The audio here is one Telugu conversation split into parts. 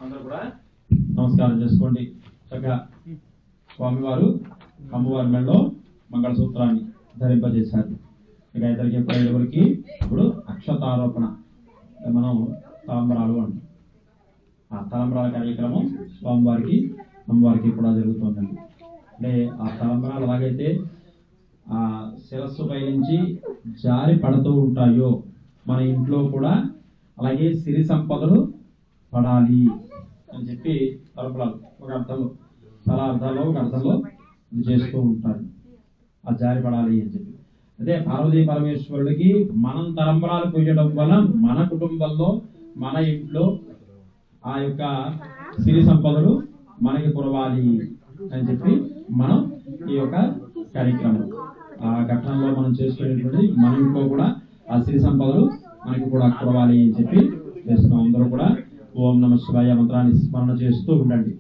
అందరూ కూడా నమస్కారం చేసుకోండి. చక్కగా స్వామివారు అమ్మవారి మెడలో మంగళసూత్రాన్ని ధరింపజేశారు. ఇక ఇద్దరికి ఐదుగురికి ఇప్పుడు అక్షతారోపణ, మనం తలంబరాలు అంటాం. ఆ తలంబరాల కార్యక్రమం స్వామివారికి అమ్మవారికి కూడా జరుగుతుందండి. అంటే ఆ తలంబరాలు ఎలాగైతే ఆ శిరస్సు పై నుంచి జారి పడుతూ ఉంటాయో మన ఇంట్లో కూడా అలాగే సిరి సంపదలు పడాలి అని చెప్పి తలంబరాలు ఒక అర్థంలో, చాలా అర్థాల్లో ఒక అర్థంలో చేస్తూ ఉంటారు. ఆ జారి పడాలి అని చెప్పి. అదే పార్వతీ పరమేశ్వరుడికి మనం తలంబరాలు పూజడం వల్ల మన కుటుంబంలో మన ఇంట్లో ఆ యొక్క సిరి సంపదలు మనకి కురవాలి అని చెప్పి మనం ఈ యొక్క కార్యక్రమం ఆ ఘట్టంలో మనం చేసుకునేటువంటి మన ఇంట్లో కూడా ఆ సిరి సంపదలు మనకి కూడా కురవాలి అని చెప్పి చేస్తున్నాం. అందరూ కూడా ఓం నమః శివాయ మంత్రాన్ని స్మరణ చేస్తూ ఉండండి.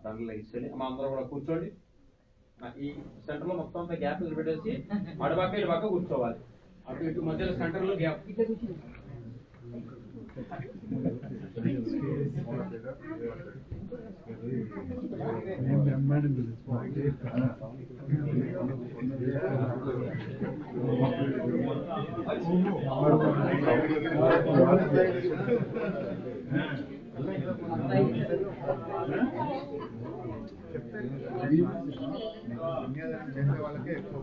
దండలు ఇచ్చేది మా అందరూ కూడా కూర్చోండి. ఈ సెంటర్ లో మొత్తం అంతా గ్యాప్ పెట్టేసి అడబాక ఇటు పక్క కూర్చోవాలి. అటు ఇటు మధ్యలో సెంటర్ లో గ్యాప్ వాళ్ళకే ఎక్కువ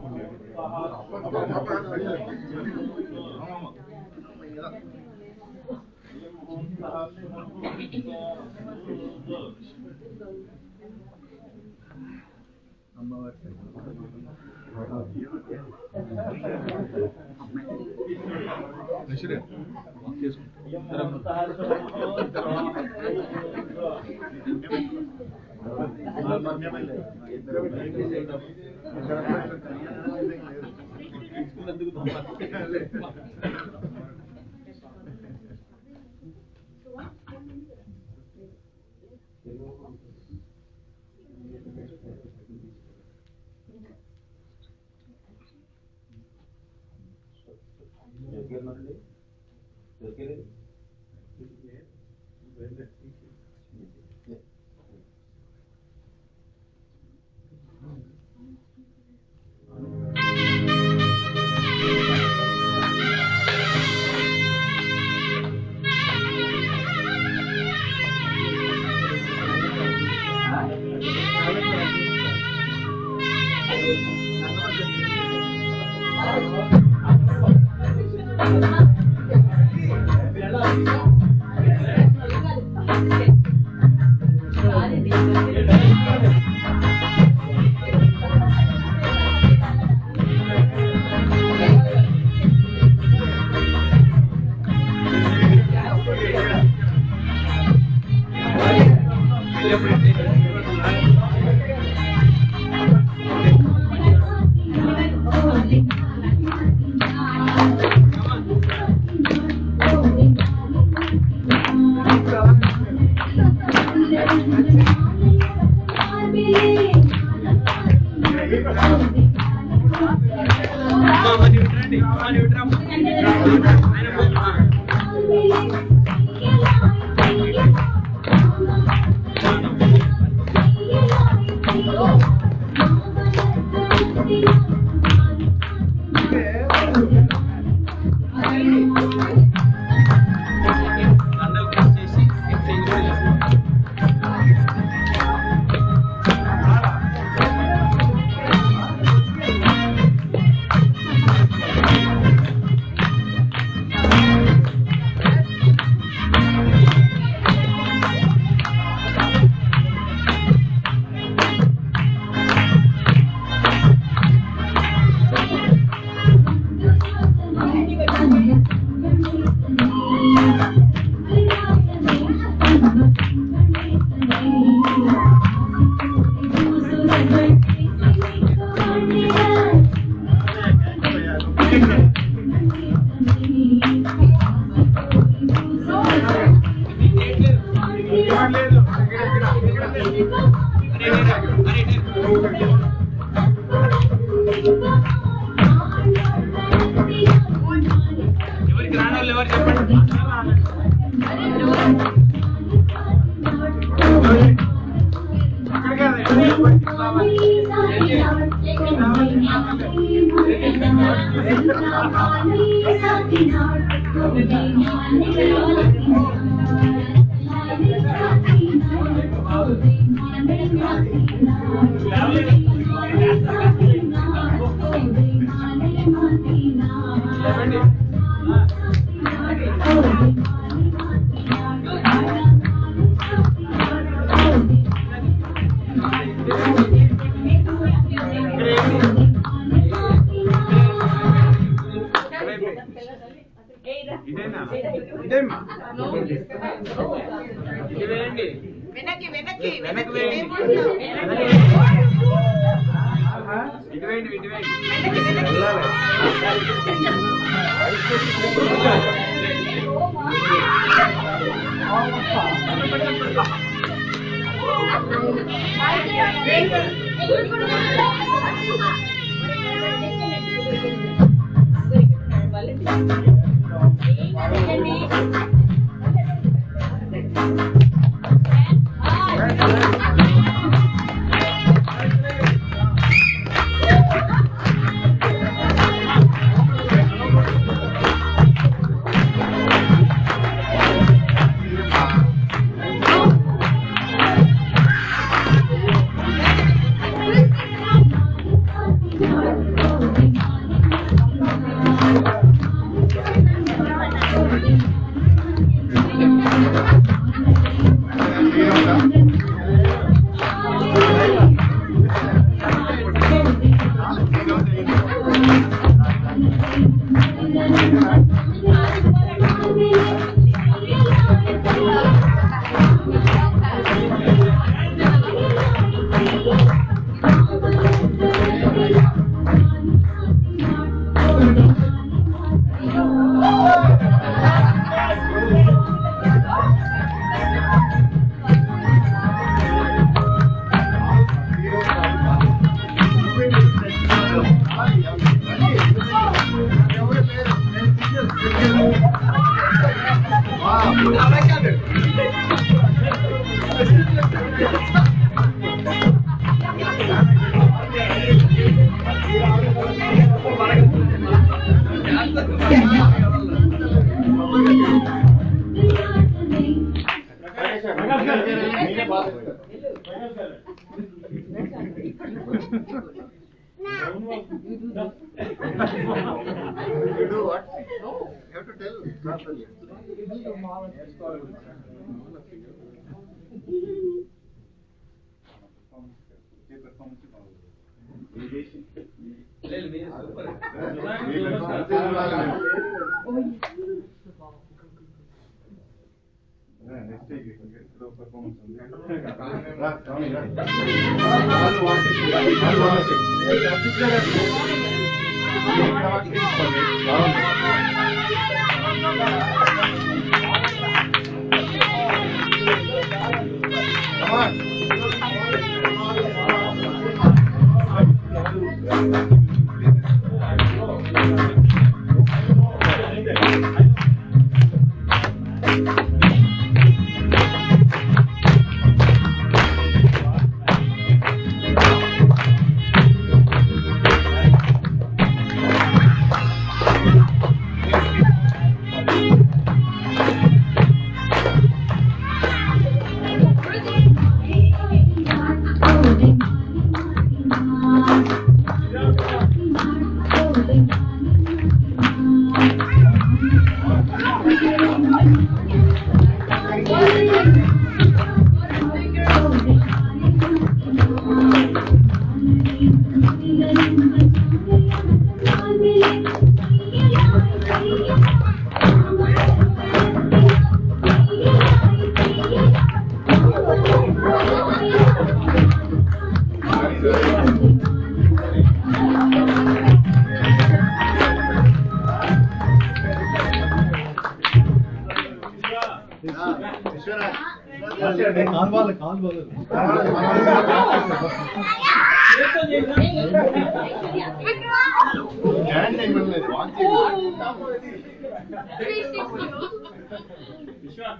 You do what? No. You have to tell properly.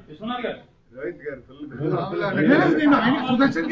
Vishwanath గారు రోహిత్ గారు సుదర్శన్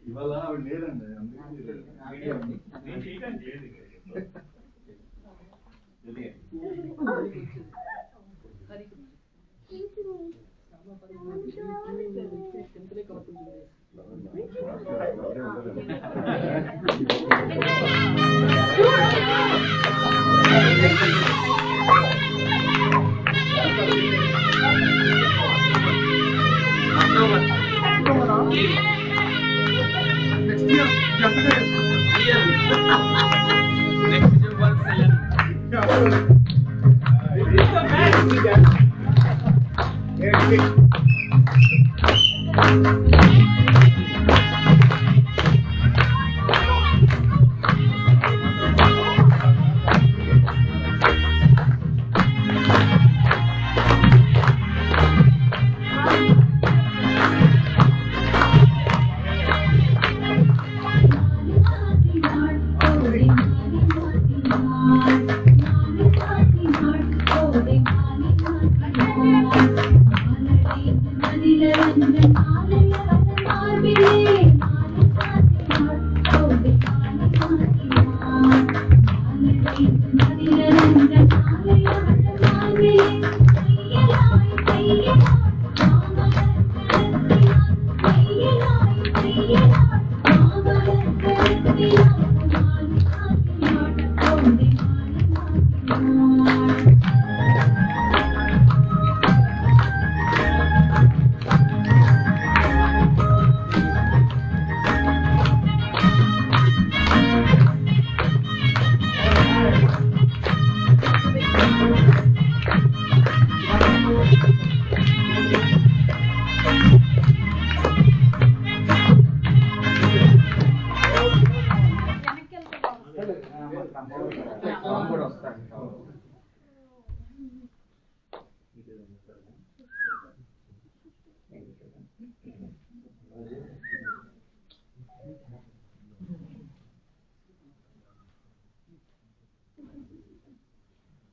ఇవాళ ఆవిడ లేదండి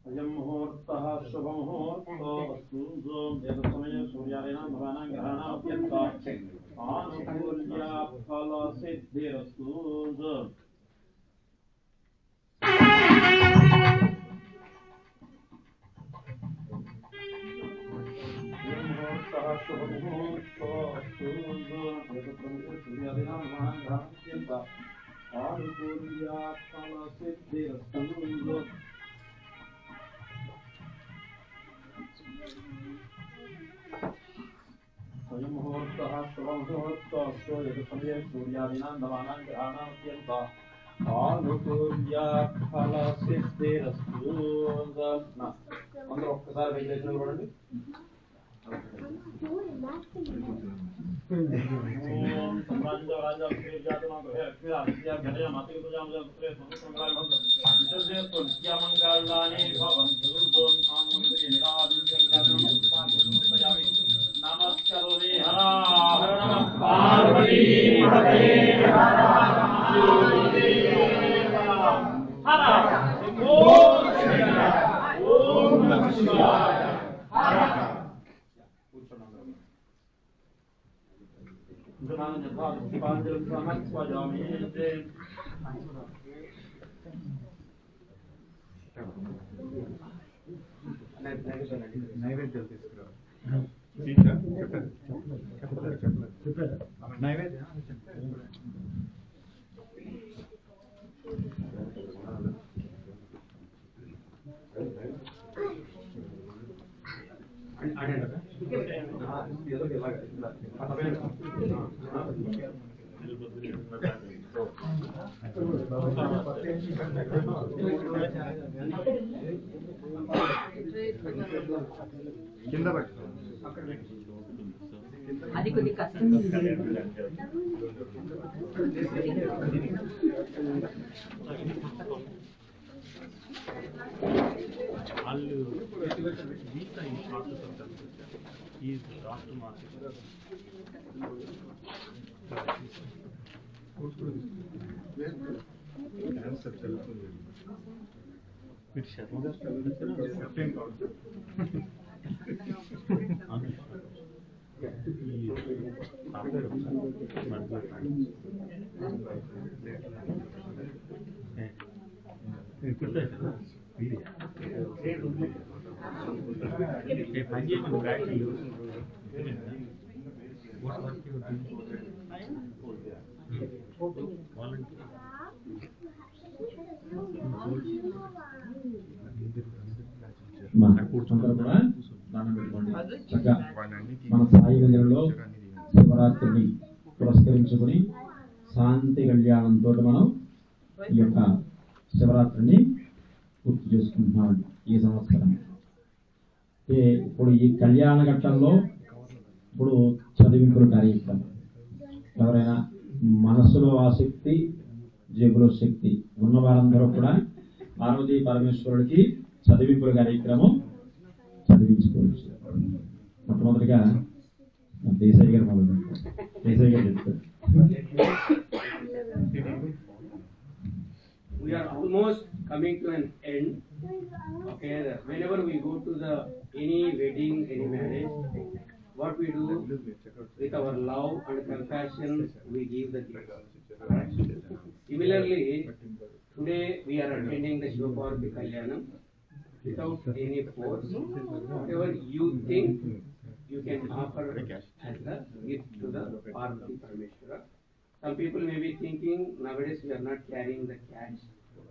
अयं मुहूर्तः शुभमुहूर्तो वस्तुंसो देवसमये सूर्यादीनां भवानां ग्रहाणां अत्यन्ता आनुकूल्या फलसिद्धिरस्तु मुहूर्तः शुभमुहूर्तो वस्तुंसो देवसमये सूर्यादीनां भवानां ग्रहाणां अत्यन्ता आनुकूल्या फलसिद्धिरस्तु स्वयं मुहूर्तः शुभमुहूर्तोऽस्तु यदुसमये सूर्यादीनां भवानां ग्रहाणां अत्यन्ता आनुकूल्या फलसिद्धिरस्तु అందరూ ఒక్కసారి వెంకటేశ్వర చూడండి ఓం సంరాజ్య రాజ్య శ్రీజాతమా గ్రహ రక్షిత విద్యా ఘనయ మాతృ పూజాం జపుత్రే సంస్కంగాయ భవంతు విశేషే తుల్యమంగళాని భవంతు ఓం ఆమోదయ నిరాదించంగానం ఉత్పాదయామి నమస్కరోమి హర హర నమః పార్వతీ పతయే హర హర శంభో ఓం నమః శివాయ హర నైవేద్యం తీసుకురా నైవేద్యం కింద పట్టు అది కొద్ది కష్టం వాళ్ళు వీక్ ఈ షార్ట్ ఈ డాక్టర్ మార్కెట్ ఆన్సర్ తెలుస్తుంది మీరు శర్మ గారు చదివించారా? కూర్చుంటారు కూడా దానం పెట్టుకోండి. చక్కగా మన సాయి మందిరంలో శివరాత్రిని పురస్కరించుకుని శాంతి కళ్యాణంతో మనం ఈ యొక్క శివరాత్రిని పూర్తి చేసుకుంటున్నాం ఈ సంవత్సరం. ఇప్పుడు ఈ కళ్యాణ ఘట్టంలో ఇప్పుడు చదివింపులు కార్యక్రమం, ఎవరైనా మనస్సులో ఆసక్తి జేబులో శక్తి ఉన్న వారందరూ కూడా పార్వతీ పరమేశ్వరుడికి చదివింపుల కార్యక్రమం చదివించుకోవచ్చు. మొట్టమొదటిగా దేశాయి గారు మొదలు దేశాయి గారు చెప్తారు. We are almost coming to an end. Okay, whenever we go to any wedding, any marriage, what we do with our love and compassion, we give the gift. Similarly, today we are attending the Shivaparvati Kalyanam without any force. Whatever you think, you can offer as a gift to the Parvati Parameshwara. Some people may be thinking nowadays we are not carrying the cash.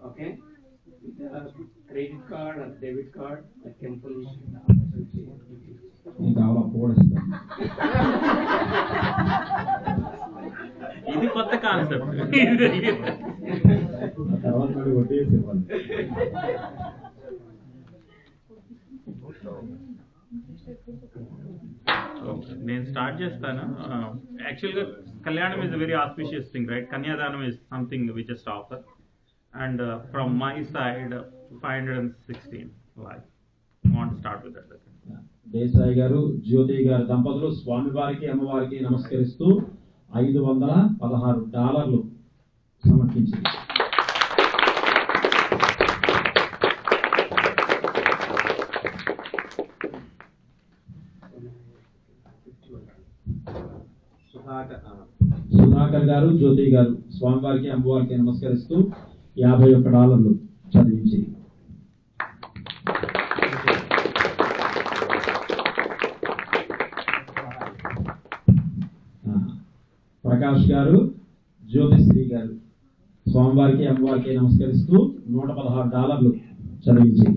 Okay, with a credit card or debit card, the temple is ఇది కొత్త కాన్సెప్ట్. నేను స్టార్ట్ చేస్తాను. యాక్చువల్గా కళ్యాణం is very auspicious thing, right? కన్యాదానం is something we just offer. And from my side, 516 live. Want to start with that? Desai గారు జ్యోతి గారు దంపతులు స్వామివారికి అమ్మవారికి నమస్కరిస్తూ $516 సమర్పించింది. సుధాకర్ గారు జ్యోతి గారు స్వామివారికి అమ్మవారికి నమస్కరిస్తూ $51 చదివించి. ప్రకాష్ గారు జ్యోతిశ్రీ గారు స్వామివారికి అమ్మవారికి నమస్కరిస్తూ $116 చదివించి.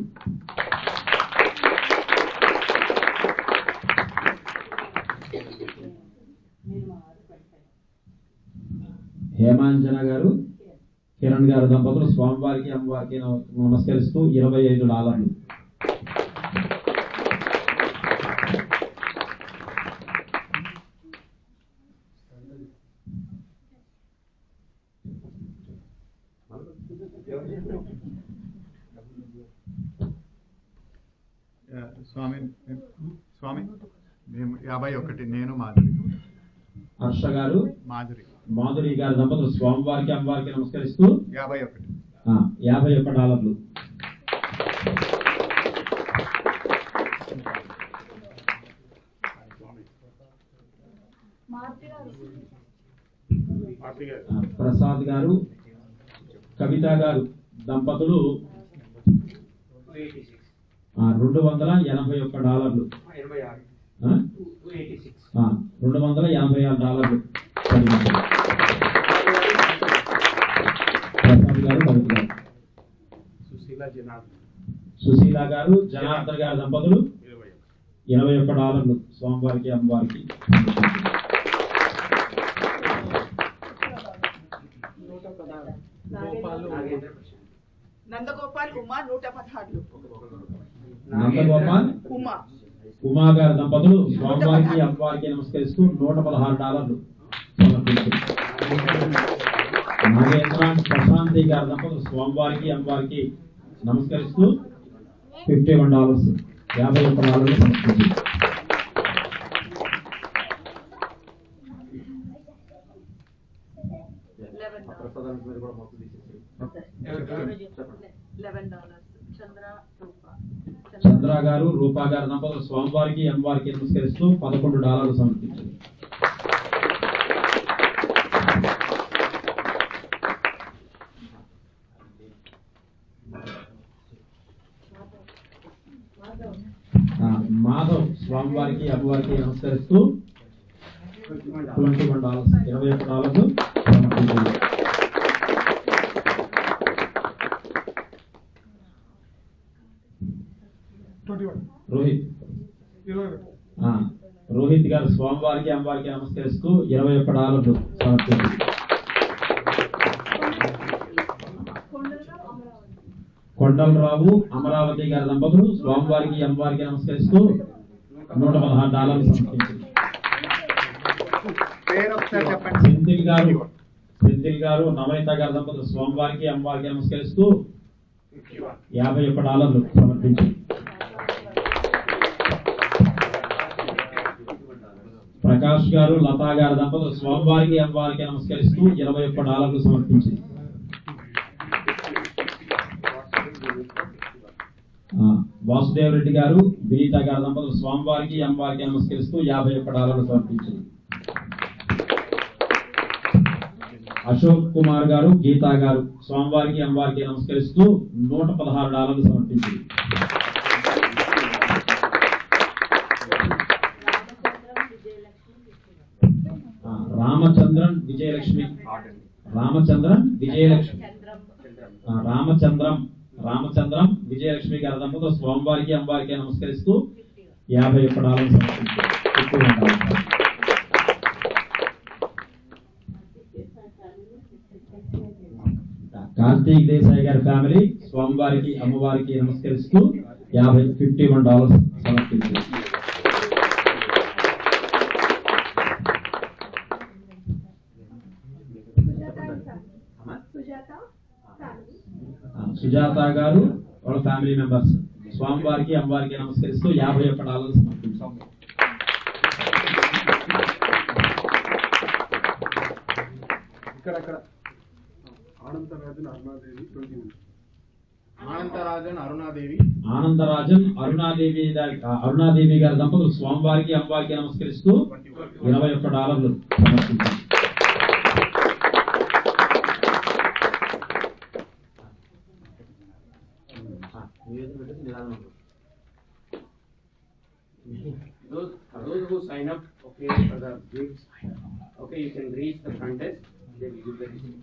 హేమాంజన గారు కిరణ్ గారు దంపతులు స్వామివారికి అమ్మవారికి నమస్కరిస్తూ $25. స్వామి 51 నేను మాధురి. హర్ష గారు మాధురి మాధురి గారి దంపతులు స్వామివారికి అమ్మవారికి నమస్కరిస్తూ 51. ప్రసాద్ గారు కవిత గారు దంపతులు $281. $286 ప్రసాద్ గారు కవిత గారు. సుశీల గారు జనార్దన్ గారి దంపతులు $21 స్వామివారికి అమ్మవారికి. నందగోపాల్ ఉమా $116. నందగోపాల్ ఉమా గారి దంపతులు స్వామివారికి అమ్మవారికి నమస్కరిస్తూ $116 సమర్పించారు. నాగేంద్ర ప్రశాంతి గారి దంపతులు స్వామివారికి అమ్మవారికి నమస్కరిస్తూ $51 సమర్పించారు. $11. చంద్ర గారు రూపా గారు దంపతులు స్వామివారికి అమ్మవారికి నమస్కరిస్తూ $11 సమర్పించారు. మాధవ్ స్వామివారికి అమ్మవారికి నమస్కరిస్తూ $21 సమర్పించారు. రోహిత్ గారు స్వామివారికి అమ్మవారికి నమస్కరిస్తూ $21 సమర్పించారు. కొండలరావు అమరావతి గారి దంపతులు స్వామివారికి అమ్మవారికి నమస్కరిస్తూ $116 సమర్పించారు. సెంథిల్ గారు నవనీత గారి దంపతులు స్వామివారికి అమ్మవారికి నమస్కరిస్తూ $51 సమర్పించారు. ప్రకాష్ గారు లతా గారి దంపతులు స్వామివారికి అమ్మవారికి నమస్కరిస్తూ $21 సమర్పించారు. వాసుదేవ్ రెడ్డి గారు వినీత గారి దంపతులు స్వామివారికి అమ్మవారికి నమస్కరిస్తూ $51 సమర్పించారు. అశోక్ కుమార్ గారు గీతా గారు స్వామివారికి అమ్మవారికి నమస్కరిస్తూ $116 సమర్పించారు. రామచంద్రన్ విజయలక్ష్మి విజయలక్ష్మి గారి దంపతులు స్వామివారికి అమ్మవారికి నమస్కరిస్తూ $51 సమర్పించారు. కార్తీక్ దేశాయ్ గారి ఫ్యామిలీ స్వామివారికి అమ్మవారికి నమస్కరిస్తూ $51 సమర్పించారు. సుజాత గారు వాళ్ళ ఫ్యామిలీ మెంబర్స్ స్వామివారికి అమ్మవారికి నమస్కరిస్తూ $51 సమర్పించారు. ఆనందరాజన్ అరుణాదేవి గారి దంపతులు స్వామివారికి అమ్మవారికి నమస్కరిస్తూ $21 సమర్పించారు. Those who sign up, okay, for the gifts, okay, you can reach the front desk. They will give the receipt.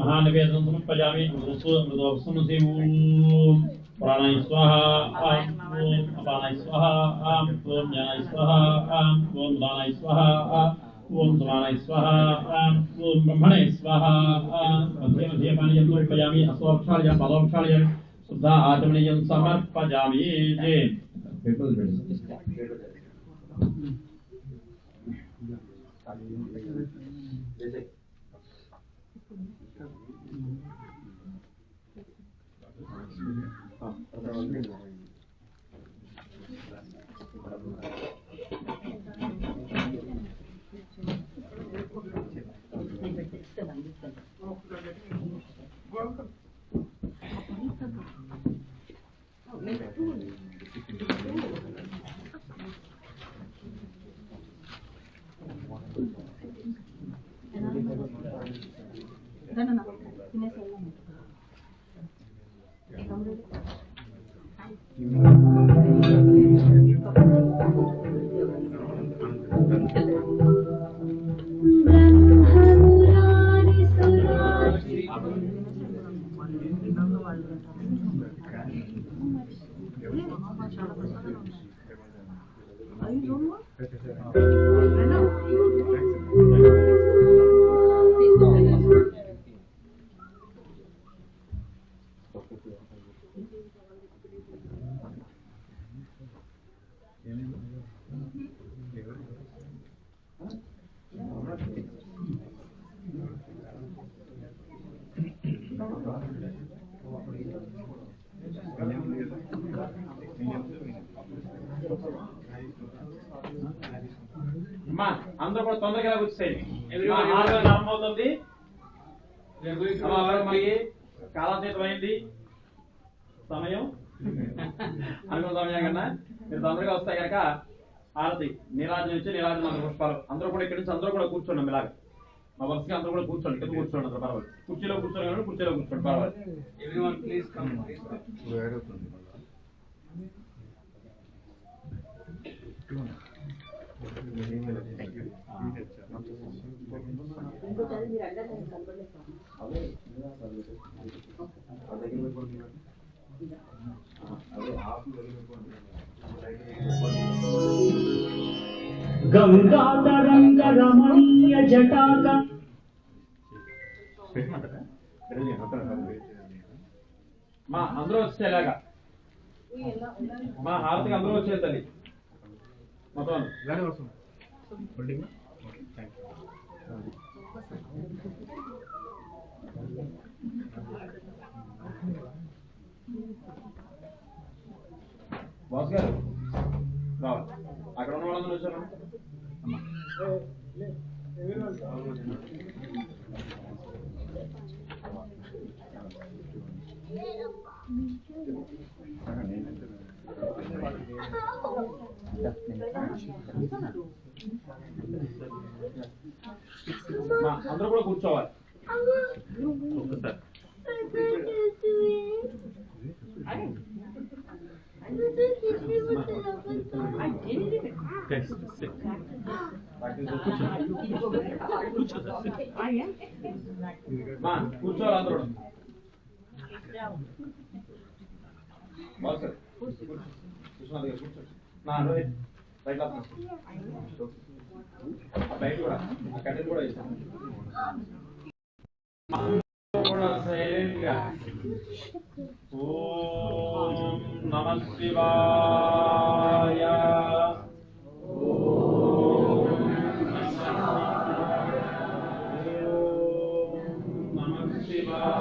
महानिवेदन समर्पयामि प्राणाय स्वाहा ओम अपानाय स्वाहा ओम ज्ञानाय स्वाहा ओम दानाय स्वाहा ओम समानाय स्वाहा ओम ब्रह्मणे स्वाहा मध्ये मध्ये पानीयं समर्पयामि अस्वक्षालयं पादोक्षालयं शुद्ध आचमनीयं समर्पयामि అమ్మా అందరూ కూడా తొందరగా వచ్చేసేయండి. అవుతుంది మనకి కాలాతీతం అయింది సమయం అనుకున్న సమయం కన్నా మీరు తొందరగా వస్తాయి కనుక హారతి నీరాజనం ఇచ్చి నీరాజనం పుష్పాలు అందరూ కూడా ఇక్కడి నుంచి అందరూ కూడా కూర్చోండి ఇలాగ మా వరుసగా అందరూ కూడా కూర్చోండి కింద కూర్చోండి అందరూ పర్వాలేదు కుర్చీలో కూర్చోండి కానీ కుర్చీలో కూర్చోండి పర్వాలేదు. Everyone please come. గంగాధరంగ రమణీయ జటాక మా అందరూ వచ్చేలాగా మా హారతికి అందరూ వచ్చే తల్లి మొత్తం బాస్ గారు రావాలి అక్కడ ఉన్న వాళ్ళందరూ వచ్చారు. అందరూ కూడా కూర్చోవాలి. కూర్చోవాలి అందరూ బయట కూడా కట్టెలు కూడా ఇస్తాను ఓం నమః శివాయ ఓం నమః శివాయ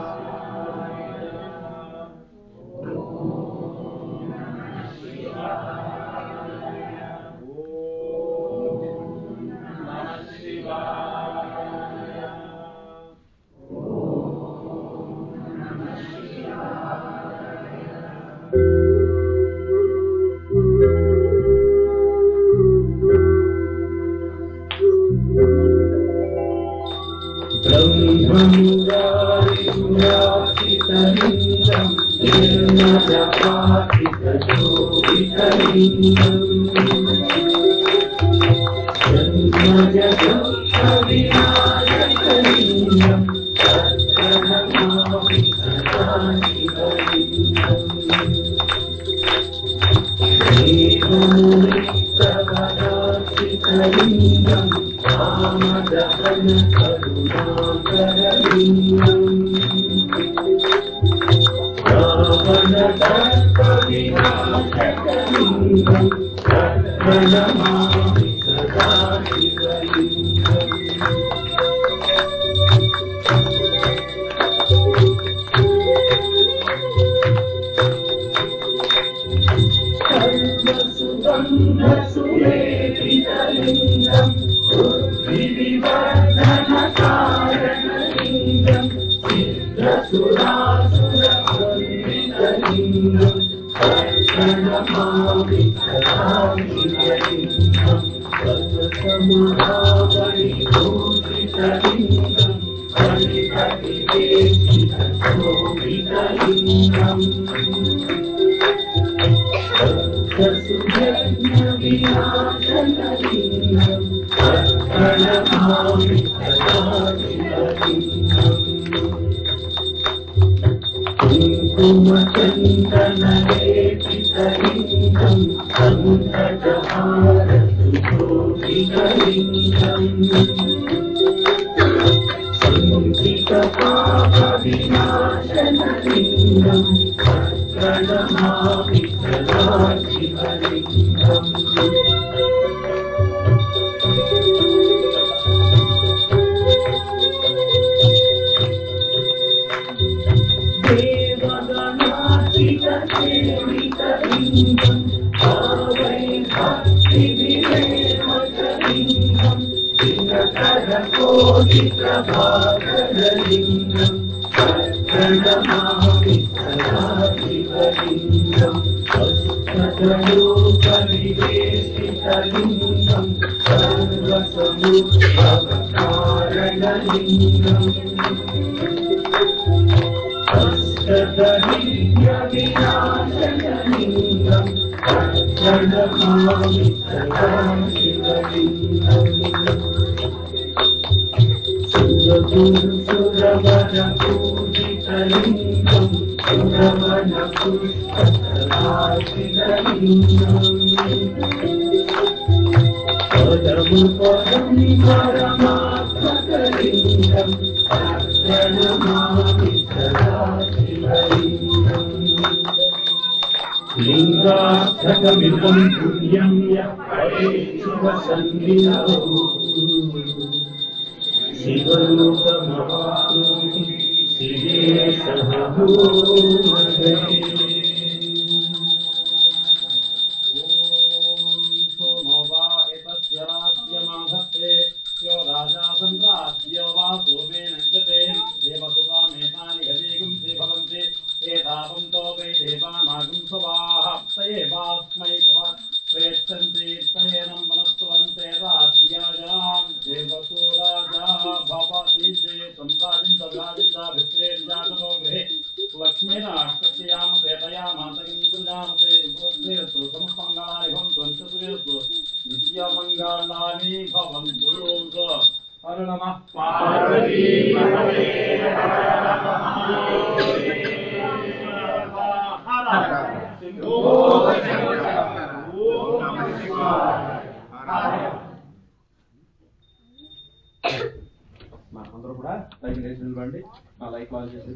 అందరూ కూడా లైట్ వేసి నిలబండి. ఆ లైట్ ఆన్ చేసి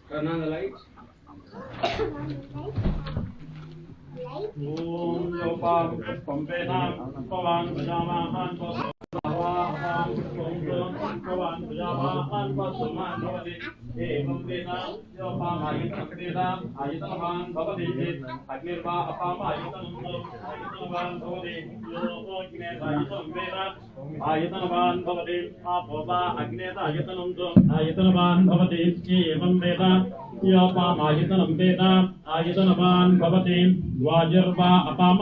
Turn on the lights. ఓం యోపాం పంపేనా పవాన్ భజామాహాన్ పవాన్ పవాన్ భజామాహాన్ పసుమాన్ భవతి ఏవం వేదా యోపాం ఆయుతకటేదా ఆయుతమాన్ భవతి అగ్నిర్వా అపామ ఆయుతమాన్ భవతి యోగ్నే ఆయుతం వేదా ఆయుతమాన్ భవతి ఆపోవా అగ్నేత ఆయుతమాన్ భవతి ఏవం వేదా యోపాం ఆయుతనం వేదా ఆయుతనవాన్ భవతి వాజర్వా అపామ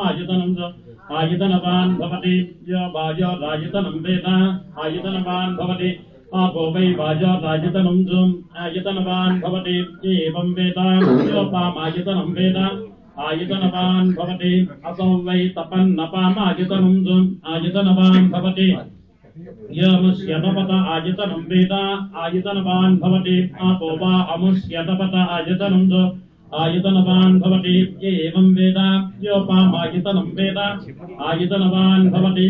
ఆయుతనవాన్ భవతి యో వాజో రాయుతనం వేద ఆయుతనవాన్ భవతి आपो वै वाजोरायतनं आयतनवान् भवति एवं वेद योपामायतनं वेद आयतनवान् भवति असौ वै तपन्नपामायतनं आयतनवान् भवति यमुष्यतपत आयतनं वेद आयतनवान् भवति आपो वा अमुष्यतपत आयतनं आयतनवान् भवति एवं वेद योपामायतनं वेद आयतनवान् भवति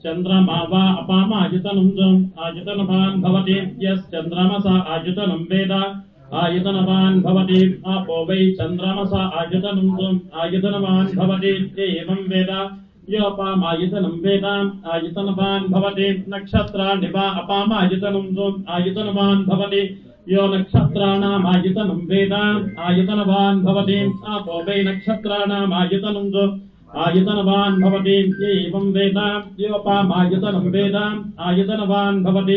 चन्द्रमा वा अपामायतनं आयतनवान् भवति यश्चन्द्रमस आयतनं वेद आयतनवान् भवति आपो वै चन्द्रमस आयतनं आयतनवान् भवति एवं वेद योपामायतनं वेद आयतनवान् भवति नक्षत्राणि वा अपामायतनं आयतनवान् भवति यो नक्षत्राणाम् आयतनं वेद आयतनवान् भवति आपो वै नक्षत्राणाम् आयतनं आयतनवान् भवति एवं वेद योपामायतनं वेद आयतनवान् भवति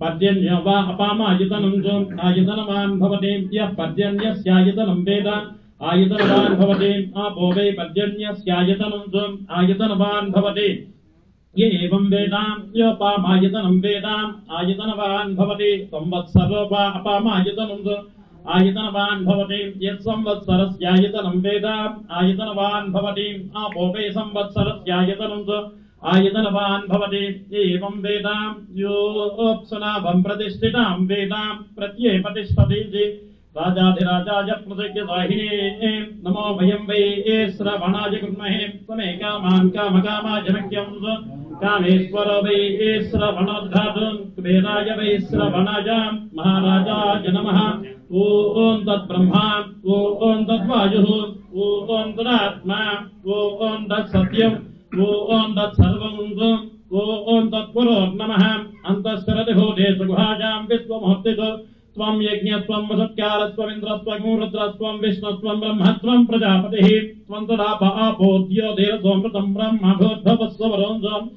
पर्जन्यो वा अपामायतनं च आयतनवान् भवति यः पर्जन्यस्यायतनं वेद आयतनवान् भवति आपो वै पर्जन्यस्यायतनं च आयतनवान् भवति ये एवं वेदां योपामायतनं वेदाम् आयतनवान् भवति संवत्सरो वा अपामायतनं च आयतनवान् भवति यत् संवत्सरस्यायतनं वेदाम् आयतनवान् भवति आपो वै संवत्सरस्यायतनं च आयतनवान् भवति एवं वेदां योऽप्सुनाभं प्रतिष्ठितां वेदां प्रत्ये प्रतिष्ठति राजाधिराजाय प्रतिज्ञदाहिने नमो वयं वै श्रवणाय कुर्महे त्वमे कामान् कामकामाय मह्यं कामेश्वरो वै श्रवणोद्घातुं कुबेराय वै श्रवणाय महाराजाय नमः ॐ तद्ब्रह्मा ॐ तद्वायुः ॐ तदात्मा ॐ तत्सत्यम् ॐ तत्सर्वं ॐ तत्पुरोर्नमः अन्तःशरदिभूतेषु गुहायां विश्वमहत्तिषु त्वं यज्ञत्वं वसत्कारत्वमिन्द्रत्वं रुद्रत्वं विष्णुत्वं ब्रह्मत्वं प्रजापतिः त्वं तदाप आपोद्योतिरसोऽमृतं ब्रह्म भूर्भुवस्वरोऽन्ध्रम्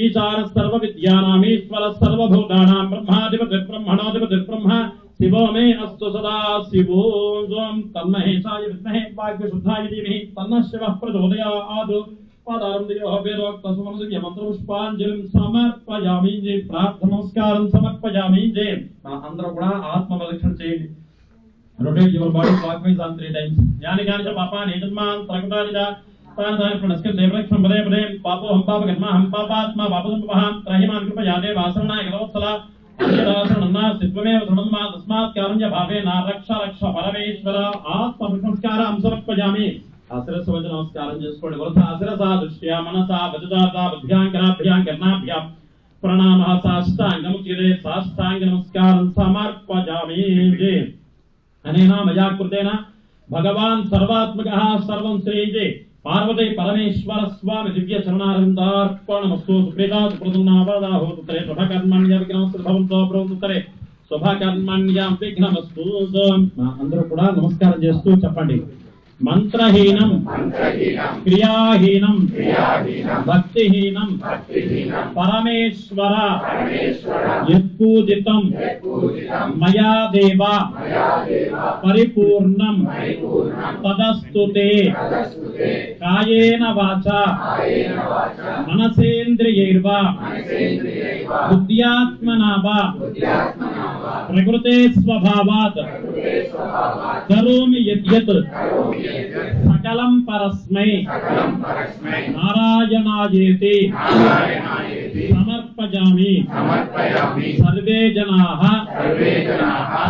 ईशानः सर्वविद्यानामीश्वरः सर्वभूतानां ब्रह्माधिपतिर्ब्रह्मणोऽधिपतिर्ब्रह्म शिवो मे अस्तु सदा शिवो तन्महेशाय विद्महे वाग्विशुद्धाय धीमहि तन्नः शिवः प्रचोदयात् पादारंदयोः वेदोक्तसुमनदिव्य मंत्रपुष्पांजलिं समर्पयामि प्रार्थना नमस्कारं समर्पयामि అందరూ కూడా ఆత్మ ప్రదక్షిణ చేయండి rotate your body clockwise on 3 times यानि यानि च पापानि जन्मान् प्रकृतानि च तानि पुनस्कृत्य देवरक्षं पदे पदे पापो हम पापकर्मा हम पापात्मा पापसंभवः त्रहिमान् कृपया देवासरणाय गतवत्सला अन्यदासरणन्ना सित्वमेव धर्ममा तस्मात् कारुण्य भावेन रक्ष रक्ष परमेश्वर आत्म नमस्कारं समर्पयामि आश्रयसवच नमस्कारं చేసుకోండి వరస ఆశ్రయసా దృష్ట్యా మనసా వచదాతా బుద్ధ్యాంకరాభ్యాం కర్ణాభ్యాం ప్రణామః సాష్టాంగముచ్యతే సాష్టాంగ నమస్కారం సమర్పయామి అనేనా మయా కృతేన భగవాన్ సర్వాత్మకః సర్వం శ్రీజే పార్వతీ పరమేశ్వర స్వామి దివ్య చరణారవిందార్పణమస్తు సుప్రీతా సుప్రసన్నావదాహో తుత్రే శుభకర్మణ్య విఘ్నమస్తు భవంతో ప్రభుత్రే శుభకర్మణ్యం విఘ్నమస్తు అందరూ కూడా నమస్కారం చేస్తూ చెప్పండి మంత్రహీనం క్రియాహీనం భక్తిహీనం పరమేశ్వర యత్పూజితం మయా దేవ పరిపూర్ణం తదస్తుతే కాయేన వాచా మనసేంద్రియైర్వా బుద్ధ్యాత్మనా వా ప్రకృతే స్వభావాత్ కరోమి యద్యత్ सकलं परस्मै नारायणायेति समर्पयामि सर्वे जनाः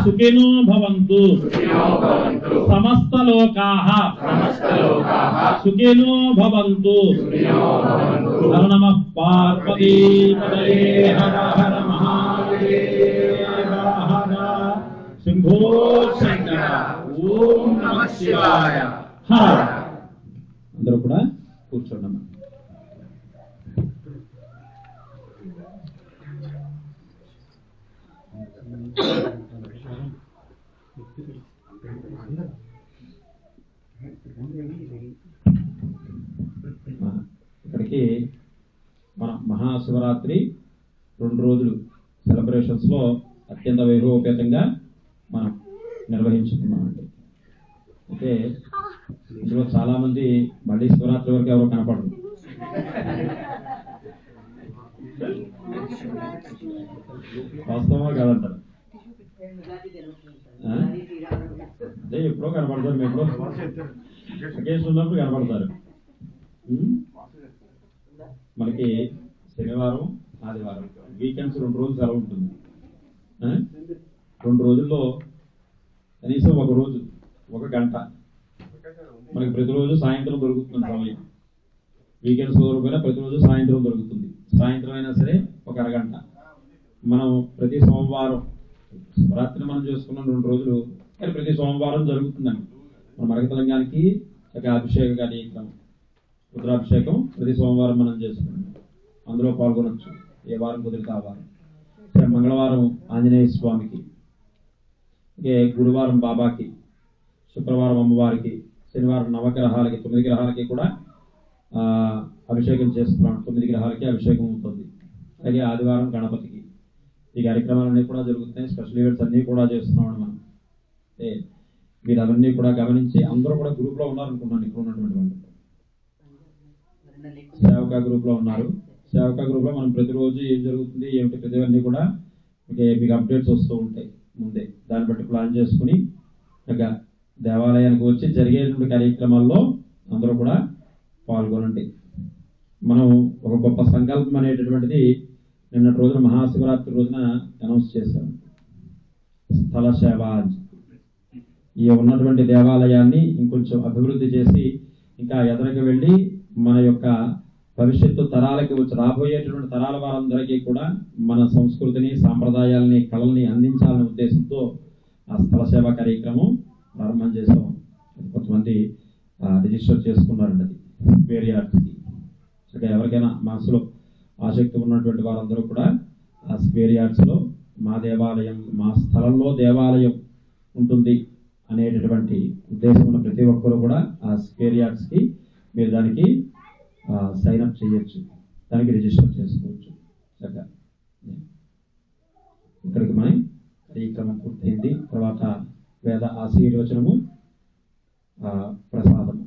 सुखिनो भवन्तु समस्त लोकाः सुखिनो भवन्तु हर नमः पार्वतीपतये हर हर महादेव हर शंभो शंकर ओम नमः शिवाय అందరూ కూడా కూర్చోండి ఇక్కడికి మన మహాశివరాత్రి 2 రోజులు సెలబ్రేషన్స్ లో అత్యంత వైభవపేతంగా మనం నిర్వహించుకున్నామండి. అయితే ఇందులో చాలా మంది మళ్ళీ శివరాత్రి వరకు ఎవరు కనపడరు. వాస్తవమా కాదంటారు? అదే ఎప్పుడో కనపడతారు, ఎప్పుడో అకేషన్ ఉన్నప్పుడు కనపడతారు. మనకి శనివారం ఆదివారం వీకెండ్స్ 2 రోజులు సెలవు ఉంటుంది. 2 రోజుల్లో కనీసం ఒక రోజు 1 గంట మనకి ప్రతిరోజు సాయంత్రం దొరుకుతుంది సమయం. వీకెండ్స్ దొరకపోయినా ప్రతిరోజు సాయంత్రం దొరుకుతుంది. సాయంత్రం అయినా సరే 1 అరగంట. మనం ప్రతి సోమవారం శివరాత్రి మనం చేసుకున్న 2 రోజులు కానీ ప్రతి సోమవారం జరుగుతుందండి. మన మరకతలింగానికి ఒక అభిషేక కార్యక్రమం, రుద్రాభిషేకం ప్రతి సోమవారం మనం చేసుకున్నాం. అందులో పాల్గొనొచ్చు ఏ వారం కుదిరితే ఆ వారం. మంగళవారం ఆంజనేయ స్వామికి, గురువారం బాబాకి, శుక్రవారం అమ్మవారికి, శనివారం నవగ్రహాలకి 9 గ్రహాలకి కూడా అభిషేకం చేస్తున్నాం. 9 గ్రహాలకి అభిషేకం అవుతుంది. అలాగే ఆదివారం గణపతికి, ఈ కార్యక్రమాలన్నీ కూడా జరుగుతున్నాయి. స్పెషల్ ఈవెంట్స్ అన్నీ కూడా చేస్తున్నాం మనం. మీరు అవన్నీ కూడా గమనించి అందరూ కూడా గ్రూప్లో ఉన్నారనుకున్నాను. ఇక్కడ ఉన్నటువంటి వాళ్ళు సేవకా గ్రూప్లో ఉన్నారు. సేవకా గ్రూప్లో మనం ప్రతిరోజు ఏం జరుగుతుంది ఏమిటి ప్రతివన్నీ కూడా మీకు అప్డేట్స్ వస్తూ ఉంటాయి ముందే. దాన్ని బట్టి ప్లాన్ చేసుకుని ఇక దేవాలయానికి వచ్చి జరిగేటువంటి కార్యక్రమాల్లో అందరూ కూడా పాల్గొనండి. మనం ఒక గొప్ప సంకల్పం అనేటటువంటిది నిన్నటి రోజున మహాశివరాత్రి రోజున అనౌన్స్ చేశాం. స్థల సేవ ఈ ఉన్నటువంటి దేవాలయాన్ని ఇంకొంచెం అభివృద్ధి చేసి ఇంకా ఎదరికి వెళ్ళి మన యొక్క భవిష్యత్తు తరాలకి వచ్చి రాబోయేటటువంటి తరాల వారందరికీ కూడా మన సంస్కృతిని సాంప్రదాయాలని కళల్ని అందించాలనే ఉద్దేశంతో ఆ స్థల సేవా కార్యక్రమం ప్రారంభం చేసాం. కొంతమంది రిజిస్టర్ చేసుకున్నారండి. అది స్క్వేర్ యార్డ్స్కి. ఎవరికైనా మనసులో ఆసక్తి ఉన్నటువంటి వారందరూ కూడా ఆ స్క్వేర్ యార్డ్స్లో మా దేవాలయం మా స్థలంలో దేవాలయం ఉంటుంది అనేటటువంటి ఉద్దేశం ఉన్న ప్రతి ఒక్కరు కూడా ఆ స్క్వేర్ యార్డ్స్కి మీరు దానికి సైన్ అప్ చేయొచ్చు, దానికి రిజిస్టర్ చేసుకోవచ్చు. ఇక్కడికి మన కార్యక్రమం పూర్తయింది. తర్వాత వేద ఆశీర్వచనము ప్రసాదము.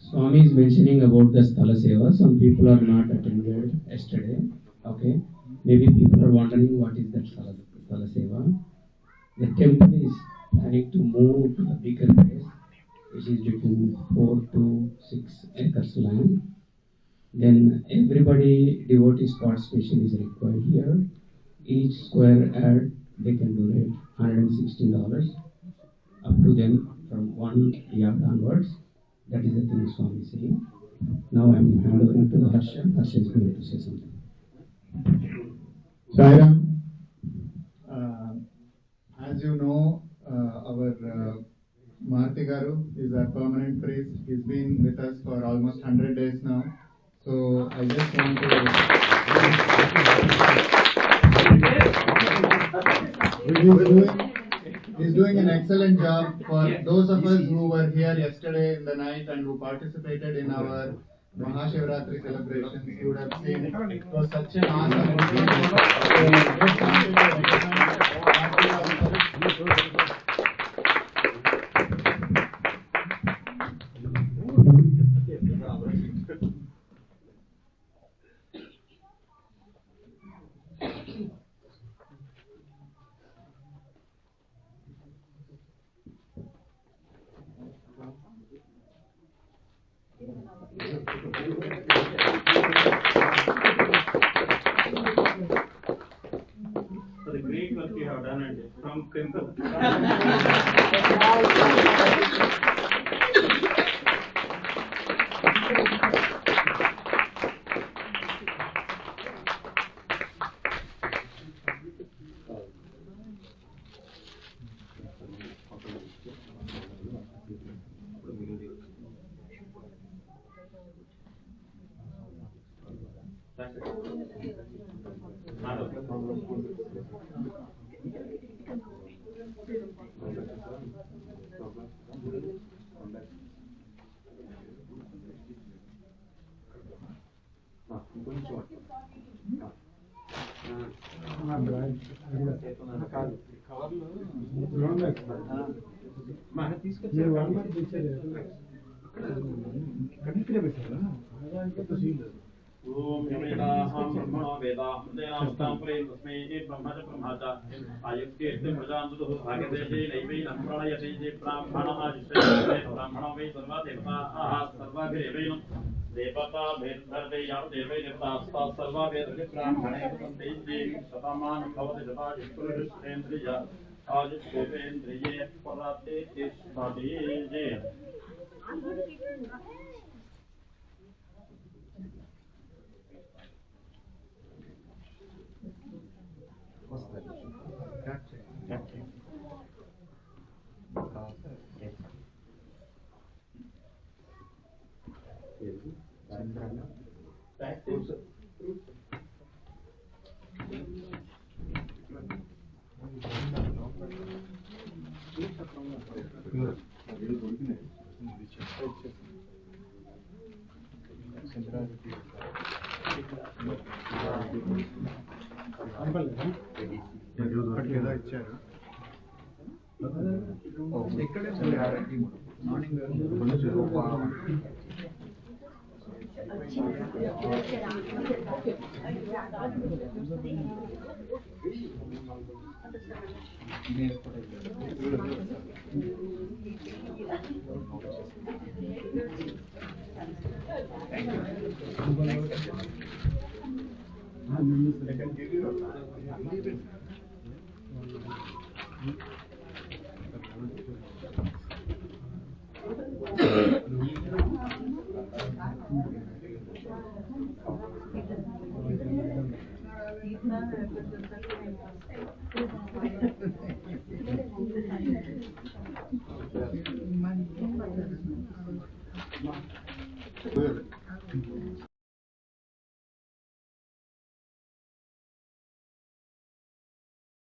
Swami is mentioning about the Sthala Seva. Some people are not attended yesterday. Okay, maybe people are wondering what is that Sthala Seva. The temple is planning to move to the bigger place, which is between 4 to 6 acres land. Then everybody devotees participation is required here. Each square yard they can donate $116 up to them from 1 yard onwards. That is the thing Swami is saying. Now I am handing over to Harsha. Harsha is going to say something. Sairam, as you know, our Maruti Garu is a permanent priest. He's been with us for almost 100 days now. So I just want to. He's doing an excellent job. For those of us who were here yesterday in the night and who participated in our Mahashivratri celebrations, you would have seen it was such an awesome For the great work you have done and from temple. ఓం యమేదాహం బ్రహ్మణో వేదాహం తస్మై బ్రహ్మచ బ్రహ్మచ ఆయుక్తేర్తి ప్రజాంతుః భాగ్యదేశే నైవైనం ప్రణయతే జే బ్రాహ్మణః ఆయుష్యతే బ్రాహ్మణో వై సర్వా దేవతాః సర్వాభిరేవైనం దేవతాభిర్ధర్వైయాం దేవై దేవతాస్తా సర్వాభిర్ధి బ్రాహ్మణే వదంతే జే శతమానం భవతి శతాయుష్పురుషేంద్రియ ఆయుష్యేంద్రియే పరాతే తిష్ఠతి జే. ఏదో ఇచ్చారు. మార్నింగ్